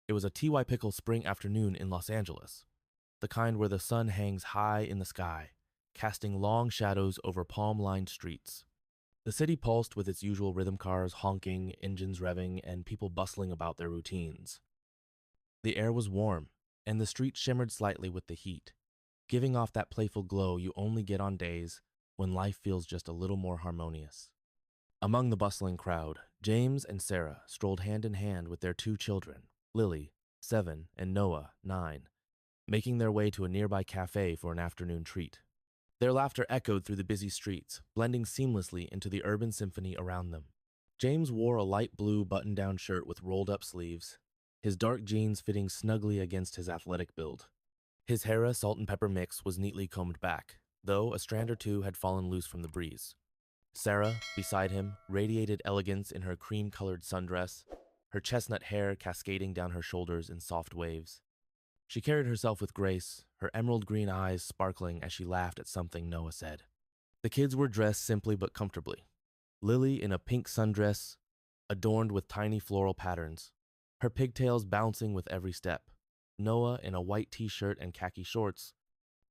It was a typical spring afternoon in Los Angeles, the kind where the sun hangs high in the sky, casting long shadows over palm-lined streets. The city pulsed with its usual rhythm cars honking, engines revving, and people bustling about their routines. The air was warm, and the street shimmered slightly with the heat, giving off that playful glow you only get on days when life feels just a little more harmonious. Among the bustling crowd, James and Sarah strolled hand in hand with their two children, Lily, 7, and Noah, 9, making their way to a nearby cafe for an afternoon treat. Their laughter echoed through the busy streets, blending seamlessly into the urban symphony around them. James wore a light blue button-down shirt with rolled-up sleeves, his dark jeans fitting snugly against his athletic build. His hair, salt and pepper mix, was neatly combed back, though a strand or two had fallen loose from the breeze. Sarah, beside him, radiated elegance in her cream-colored sundress, her chestnut hair cascading down her shoulders in soft waves. She carried herself with grace, her emerald green eyes sparkling as she laughed at something Noah said. The kids were dressed simply but comfortably. Lily in a pink sundress, adorned with tiny floral patterns, her pigtails bouncing with every step. Noah in a white t-shirt and khaki shorts,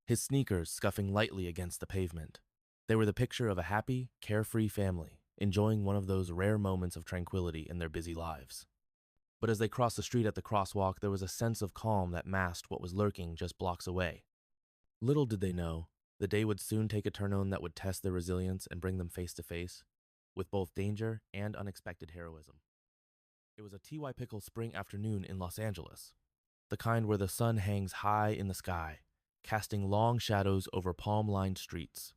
his sneakers scuffing lightly against the pavement. They were the picture of a happy, carefree family, enjoying one of those rare moments of tranquility in their busy lives. But as they crossed the street at the crosswalk, there was a sense of calm that masked what was lurking just blocks away. Little did they know, the day would soon take a turn that would test their resilience and bring them face to face with both danger and unexpected heroism. It was a typical spring afternoon in Los Angeles, the kind where the sun hangs high in the sky, casting long shadows over palm-lined streets.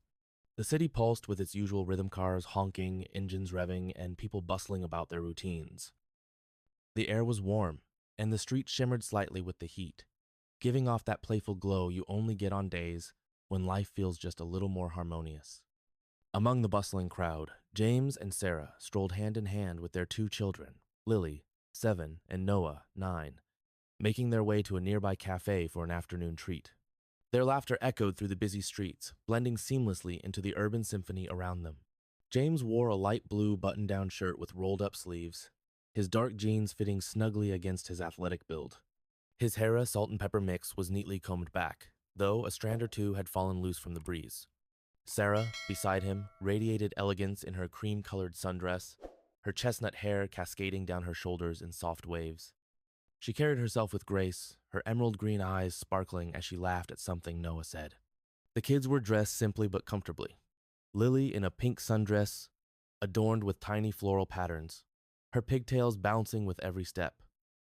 The city pulsed with its usual rhythm cars honking, engines revving, and people bustling about their routines. The air was warm, and the street shimmered slightly with the heat, giving off that playful glow you only get on days when life feels just a little more harmonious. Among the bustling crowd, James and Sarah strolled hand in hand with their two children, Lily, 7, and Noah, 9, making their way to a nearby cafe for an afternoon treat. Their laughter echoed through the busy streets, blending seamlessly into the urban symphony around them. James wore a light blue button-down shirt with rolled-up sleeves, his dark jeans fitting snugly against his athletic build. His hair, salt and pepper mix, was neatly combed back, though a strand or two had fallen loose from the breeze. Sarah, beside him, radiated elegance in her cream-colored sundress, her chestnut hair cascading down her shoulders in soft waves. She carried herself with grace, her emerald green eyes sparkling as she laughed at something Noah said. The kids were dressed simply but comfortably. Lily in a pink sundress, adorned with tiny floral patterns, her pigtails bouncing with every step.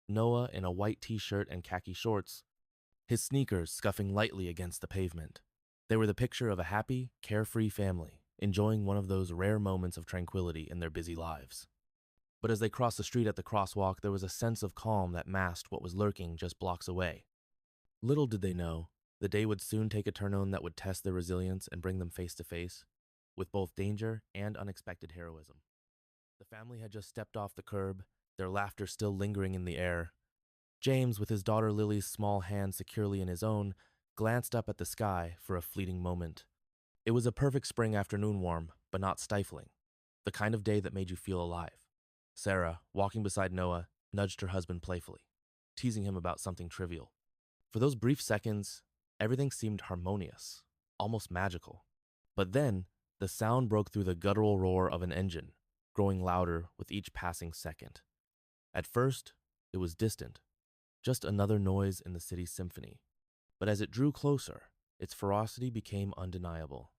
Noah in a white t-shirt and khaki shorts, his sneakers scuffing lightly against the pavement. They were the picture of a happy, carefree family, enjoying one of those rare moments of tranquility in their busy lives. But as they crossed the street at the crosswalk, there was a sense of calm that masked what was lurking just blocks away. Little did they know, the day would soon take a turn that would test their resilience and bring them face to face with both danger and unexpected heroism. The family had just stepped off the curb, their laughter still lingering in the air. James, with his daughter Lily's small hand securely in his own, glanced up at the sky for a fleeting moment. It was a perfect spring afternoon, warm, but not stifling, the kind of day that made you feel alive. Sarah, walking beside Noah, nudged her husband playfully, teasing him about something trivial. For those brief seconds, everything seemed harmonious, almost magical. But then, the sound broke through the guttural roar of an engine, growing louder with each passing second. At first, it was distant, just another noise in the city's symphony. But as it drew closer, its ferocity became undeniable.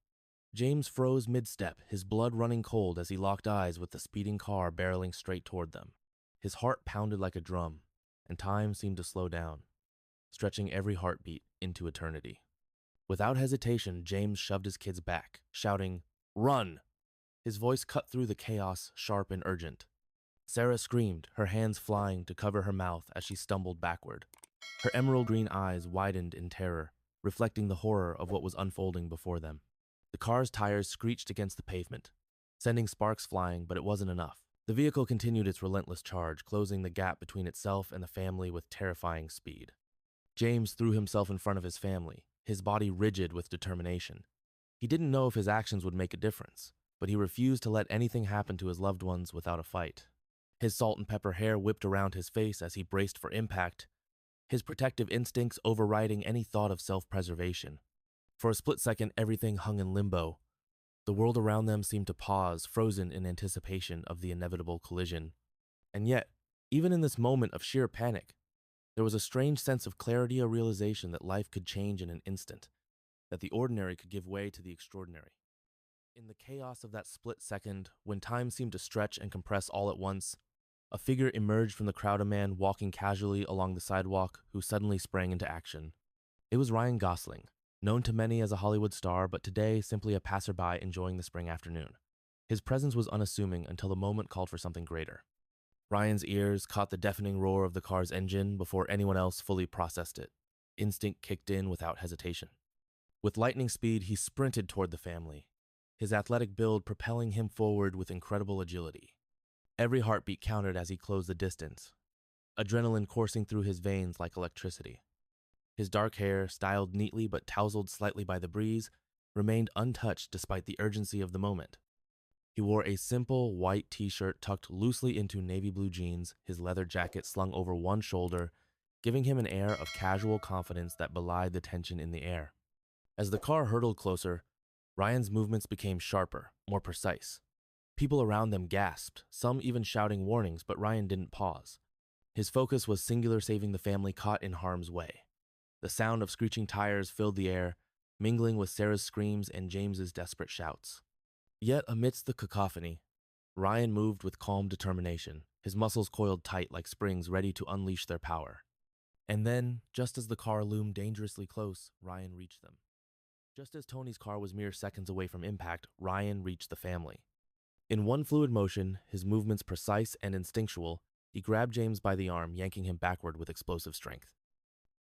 James froze mid-step, his blood running cold as he locked eyes with the speeding car barreling straight toward them. His heart pounded like a drum, and time seemed to slow down, stretching every heartbeat into eternity. Without hesitation, James shoved his kids back, shouting, "Run!" His voice cut through the chaos, sharp and urgent. Sarah screamed, her hands flying to cover her mouth as she stumbled backward. Her emerald green eyes widened in terror, reflecting the horror of what was unfolding before them. The car's tires screeched against the pavement, sending sparks flying, but it wasn't enough. The vehicle continued its relentless charge, closing the gap between itself and the family with terrifying speed. James threw himself in front of his family, his body rigid with determination. He didn't know if his actions would make a difference, but he refused to let anything happen to his loved ones without a fight. His salt and pepper hair whipped around his face as he braced for impact, his protective instincts overriding any thought of self-preservation. For a split second, everything hung in limbo. The world around them seemed to pause, frozen in anticipation of the inevitable collision. And yet, even in this moment of sheer panic, there was a strange sense of clarity, a realization that life could change in an instant, that the ordinary could give way to the extraordinary. In the chaos of that split second, when time seemed to stretch and compress all at once, a figure emerged from the crowd, a man walking casually along the sidewalk who suddenly sprang into action. It was Ryan Gosling, known to many as a Hollywood star, but today simply a passerby enjoying the spring afternoon. His presence was unassuming until the moment called for something greater. Ryan's ears caught the deafening roar of the car's engine before anyone else fully processed it. Instinct kicked in without hesitation. With lightning speed, he sprinted toward the family, his athletic build propelling him forward with incredible agility. Every heartbeat counted as he closed the distance, adrenaline coursing through his veins like electricity. His dark hair, styled neatly but tousled slightly by the breeze, remained untouched despite the urgency of the moment. He wore a simple white t-shirt tucked loosely into navy blue jeans, his leather jacket slung over one shoulder, giving him an air of casual confidence that belied the tension in the air. As the car hurtled closer, Ryan's movements became sharper, more precise. People around them gasped, some even shouting warnings, but Ryan didn't pause. His focus was singular, saving the family caught in harm's way. The sound of screeching tires filled the air, mingling with Sarah's screams and James's desperate shouts. Yet amidst the cacophony, Ryan moved with calm determination, his muscles coiled tight like springs ready to unleash their power. And then, just as the car loomed dangerously close, Ryan reached them. Just as Tony's car was mere seconds away from impact, Ryan reached the family. In one fluid motion, his movements precise and instinctual, he grabbed James by the arm, yanking him backward with explosive strength.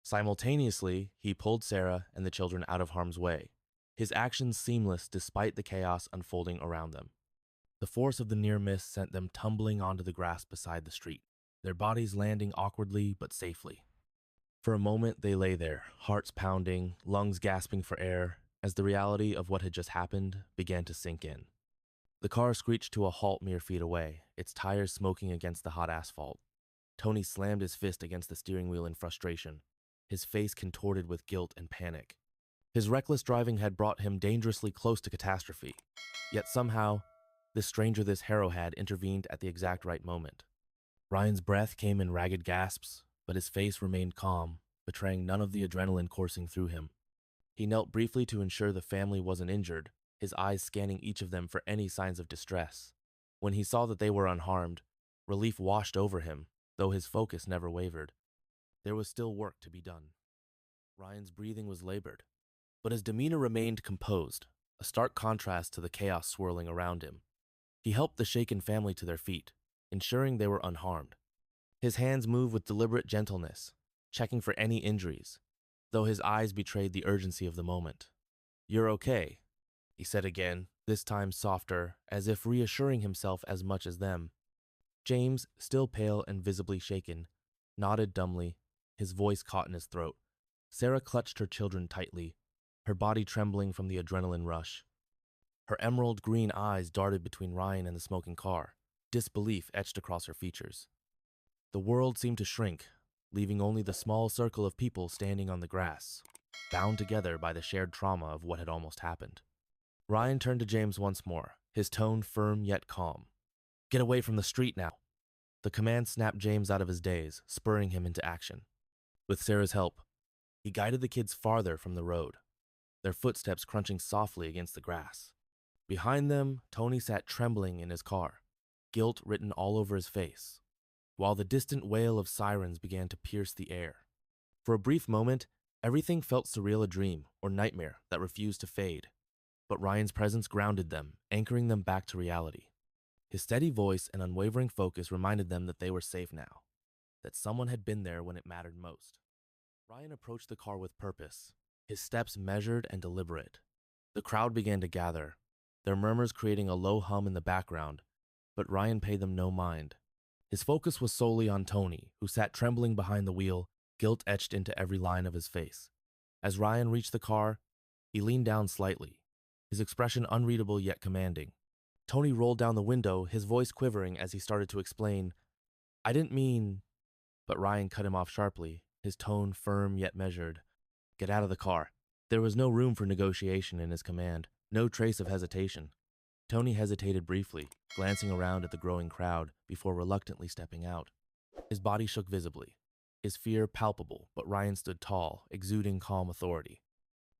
Simultaneously, he pulled Sarah and the children out of harm's way, his actions seamless despite the chaos unfolding around them. The force of the near miss sent them tumbling onto the grass beside the street, their bodies landing awkwardly but safely. For a moment, they lay there, hearts pounding, lungs gasping for air, as the reality of what had just happened began to sink in. The car screeched to a halt mere feet away, its tires smoking against the hot asphalt. Tony slammed his fist against the steering wheel in frustration, his face contorted with guilt and panic. His reckless driving had brought him dangerously close to catastrophe, yet somehow, this stranger, this hero, had intervened at the exact right moment. Ryan's breath came in ragged gasps, but his face remained calm, betraying none of the adrenaline coursing through him. He knelt briefly to ensure the family wasn't injured, his eyes scanning each of them for any signs of distress. When he saw that they were unharmed, relief washed over him, though his focus never wavered. There was still work to be done. Ryan's breathing was labored, but his demeanor remained composed, a stark contrast to the chaos swirling around him. He helped the shaken family to their feet, ensuring they were unharmed. His hands moved with deliberate gentleness, checking for any injuries, though his eyes betrayed the urgency of the moment. "You're okay," he said again, this time softer, as if reassuring himself as much as them. James, still pale and visibly shaken, nodded dumbly, his voice caught in his throat. Sarah clutched her children tightly, her body trembling from the adrenaline rush. Her emerald green eyes darted between Ryan and the smoking car, disbelief etched across her features. The world seemed to shrink, leaving only the small circle of people standing on the grass, bound together by the shared trauma of what had almost happened. Ryan turned to James once more, his tone firm yet calm. "Get away from the street now." The command snapped James out of his daze, spurring him into action. With Sarah's help, he guided the kids farther from the road, their footsteps crunching softly against the grass. Behind them, Tony sat trembling in his car, guilt written all over his face, while the distant wail of sirens began to pierce the air. For a brief moment, everything felt surreal, a dream or nightmare that refused to fade. But Ryan's presence grounded them, anchoring them back to reality. His steady voice and unwavering focus reminded them that they were safe now, that someone had been there when it mattered most. Ryan approached the car with purpose, his steps measured and deliberate. The crowd began to gather, their murmurs creating a low hum in the background, but Ryan paid them no mind. His focus was solely on Tony, who sat trembling behind the wheel, guilt etched into every line of his face. As Ryan reached the car, he leaned down slightly, his expression unreadable yet commanding. Tony rolled down the window, his voice quivering as he started to explain, I didn't mean, but Ryan cut him off sharply, his tone firm yet measured. Get out of the car. There was no room for negotiation in his command, no trace of hesitation. Tony hesitated briefly, glancing around at the growing crowd before reluctantly stepping out. His body shook visibly, his fear palpable, but Ryan stood tall, exuding calm authority.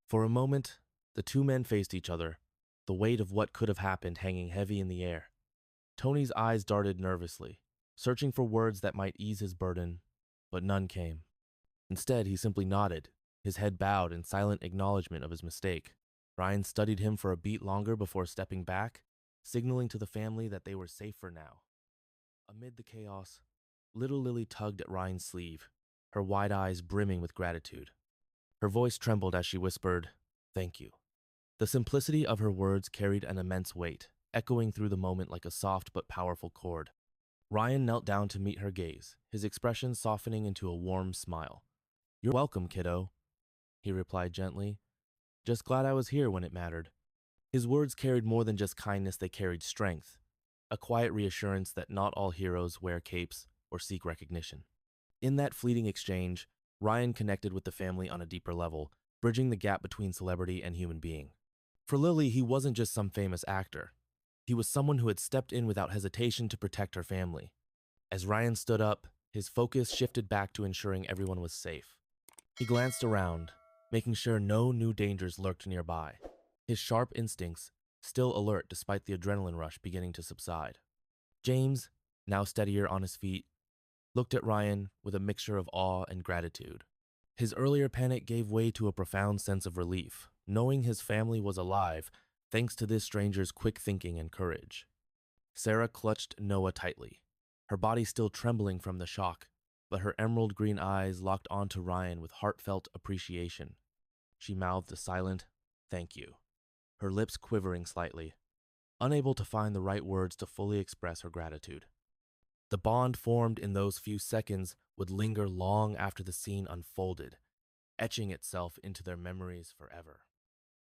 For a moment, the two men faced each other, the weight of what could have happened hanging heavy in the air. Tony's eyes darted nervously, searching for words that might ease his burden, but none came. Instead, he simply nodded, his head bowed in silent acknowledgement of his mistake. Ryan studied him for a beat longer before stepping back, signaling to the family that they were safe for now. Amid the chaos, little Lily tugged at Ryan's sleeve, her wide eyes brimming with gratitude. Her voice trembled as she whispered, "Thank you." The simplicity of her words carried an immense weight, echoing through the moment like a soft but powerful chord. Ryan knelt down to meet her gaze, his expression softening into a warm smile. "You're welcome, kiddo," he replied gently. "Just glad I was here when it mattered." His words carried more than just kindness, they carried strength, a quiet reassurance that not all heroes wear capes or seek recognition. In that fleeting exchange, Ryan connected with the family on a deeper level, bridging the gap between celebrity and human being. For Lily, he wasn't just some famous actor. He was someone who had stepped in without hesitation to protect her family. As Ryan stood up, his focus shifted back to ensuring everyone was safe. He glanced around, making sure no new dangers lurked nearby, his sharp instincts still alert despite the adrenaline rush beginning to subside. James, now steadier on his feet, looked at Ryan with a mixture of awe and gratitude. His earlier panic gave way to a profound sense of relief, knowing his family was alive thanks to this stranger's quick thinking and courage. Sarah clutched Noah tightly, her body still trembling from the shock, but her emerald green eyes locked onto Ryan with heartfelt appreciation. She mouthed a silent, "Thank you," her lips quivering slightly, unable to find the right words to fully express her gratitude. The bond formed in those few seconds would linger long after the scene unfolded, etching itself into their memories forever.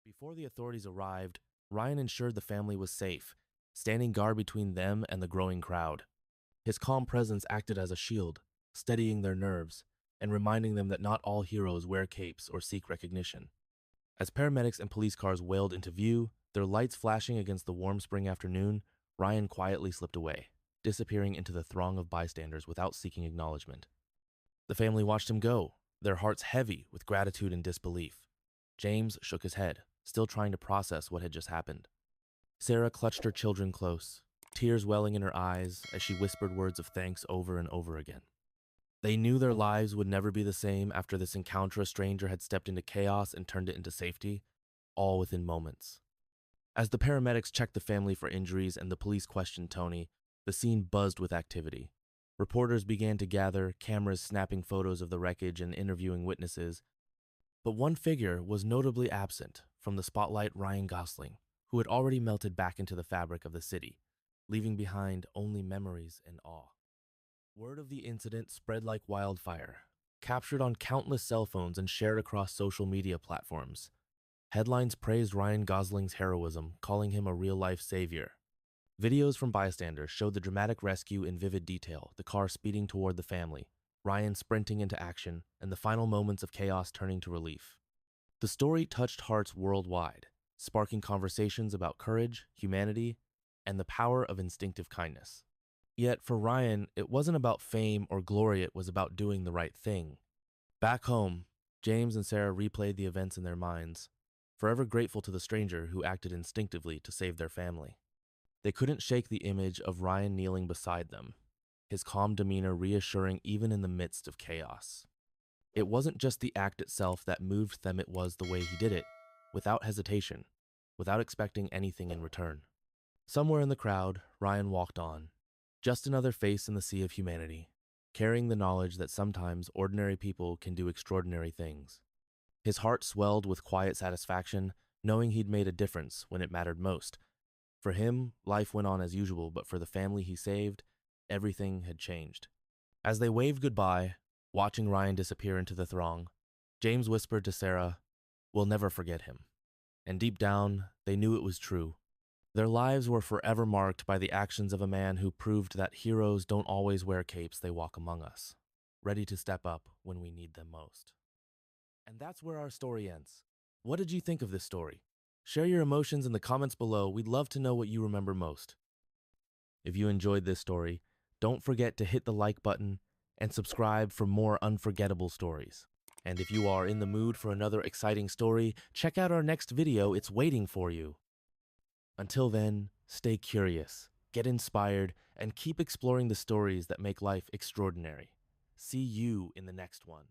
Before the authorities arrived, Ryan ensured the family was safe, standing guard between them and the growing crowd. His calm presence acted as a shield, steadying their nerves and reminding them that not all heroes wear capes or seek recognition. As paramedics and police cars wailed into view, their lights flashing against the warm spring afternoon, Ryan quietly slipped away, disappearing into the throng of bystanders without seeking acknowledgement. The family watched him go, their hearts heavy with gratitude and disbelief. James shook his head, still trying to process what had just happened. Sarah clutched her children close, tears welling in her eyes as she whispered words of thanks over and over again. They knew their lives would never be the same after this encounter. A stranger had stepped into chaos and turned it into safety, all within moments. As the paramedics checked the family for injuries and the police questioned Tony, the scene buzzed with activity. Reporters began to gather, cameras snapping photos of the wreckage and interviewing witnesses. But one figure was notably absent from the spotlight: Ryan Gosling, who had already melted back into the fabric of the city, leaving behind only memories and awe. Word of the incident spread like wildfire, captured on countless cell phones and shared across social media platforms. Headlines praised Ryan Gosling's heroism, calling him a real-life savior. Videos from bystanders showed the dramatic rescue in vivid detail, the car speeding toward the family, Ryan sprinting into action, and the final moments of chaos turning to relief. The story touched hearts worldwide, sparking conversations about courage, humanity, and the power of instinctive kindness. Yet for Ryan, it wasn't about fame or glory, it was about doing the right thing. Back home, James and Sarah replayed the events in their minds, forever grateful to the stranger who acted instinctively to save their family. They couldn't shake the image of Ryan kneeling beside them, his calm demeanor reassuring even in the midst of chaos. It wasn't just the act itself that moved them, it was the way he did it, without hesitation, without expecting anything in return. Somewhere in the crowd, Ryan walked on, just another face in the sea of humanity, carrying the knowledge that sometimes ordinary people can do extraordinary things. His heart swelled with quiet satisfaction, knowing he'd made a difference when it mattered most. For him, life went on as usual, but for the family he saved, everything had changed. As they waved goodbye, watching Ryan disappear into the throng, James whispered to Sarah, "We'll never forget him." And deep down, they knew it was true. Their lives were forever marked by the actions of a man who proved that heroes don't always wear capes, they walk among us, ready to step up when we need them most. And that's where our story ends. What did you think of this story? Share your emotions in the comments below. We'd love to know what you remember most. If you enjoyed this story, don't forget to hit the like button and subscribe for more unforgettable stories. And if you are in the mood for another exciting story, check out our next video. It's waiting for you. Until then, stay curious, get inspired, and keep exploring the stories that make life extraordinary. See you in the next one.